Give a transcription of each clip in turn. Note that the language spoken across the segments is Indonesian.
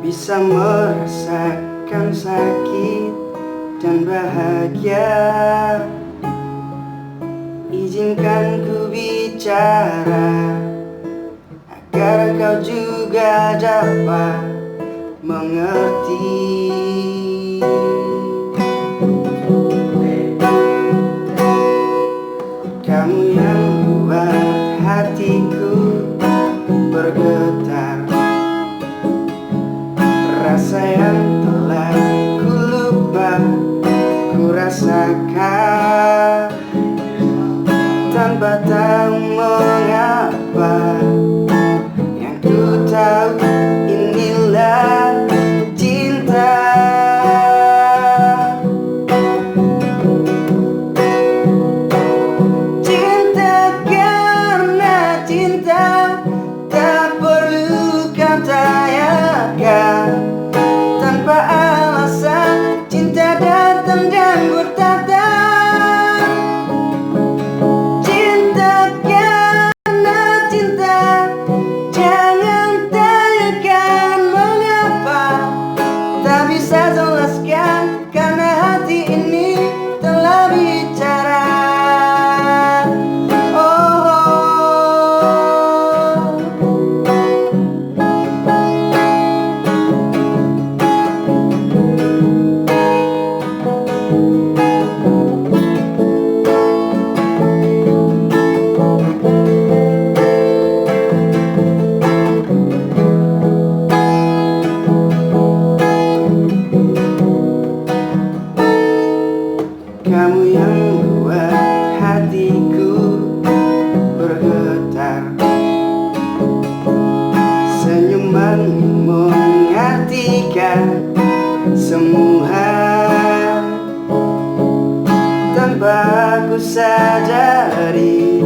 bisa merasakan sakit dan bahagia. Izinkan ku bicara agar kau juga dapat mengerti. Kamu yang buat hatiku bergetar, rasa yang telah ku lupa ku rasakan tanpa tahu mengapa. Yang ku tahu inilah cinta. Cinta karena cinta, tak perlu katakan. Tanpa alasan cinta datang dan bertata. Cinta karena cinta, jangan tanyakan mengapa. Tak bisa jelaskan karena hati ini telah bicara. Kamu yang buat hatiku bergetar, senyumanmu mengartikan semua. Tanpa ku sadari,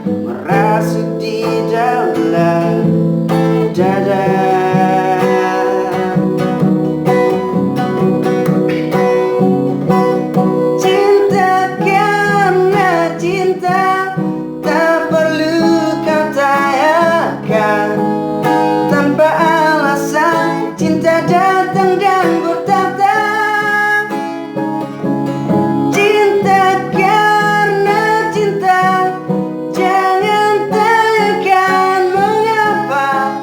merasuk di dalam dada. Cinta tak perlu katakan, tanpa alasan cinta datang dan bertata. Cinta karena cinta, jangan tanyakan mengapa.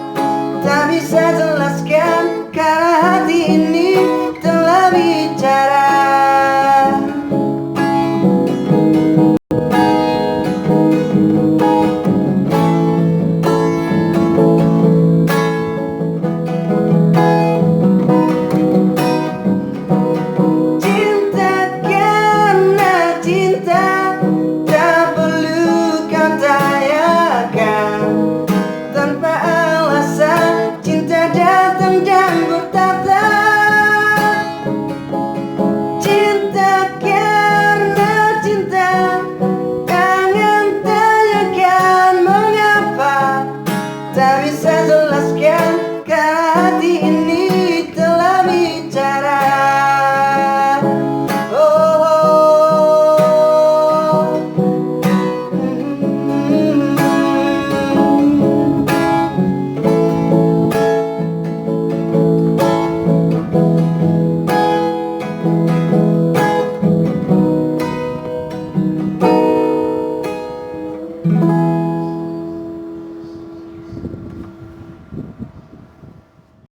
Tak bisa jelaskan karena hati ini telah bicara. Cinta tak perlu katakan, tanpa alasan cinta datang dan bertata. Cinta karena cinta, jangan tanyakan mengapa. Tak bisa jelaskan karena hati ini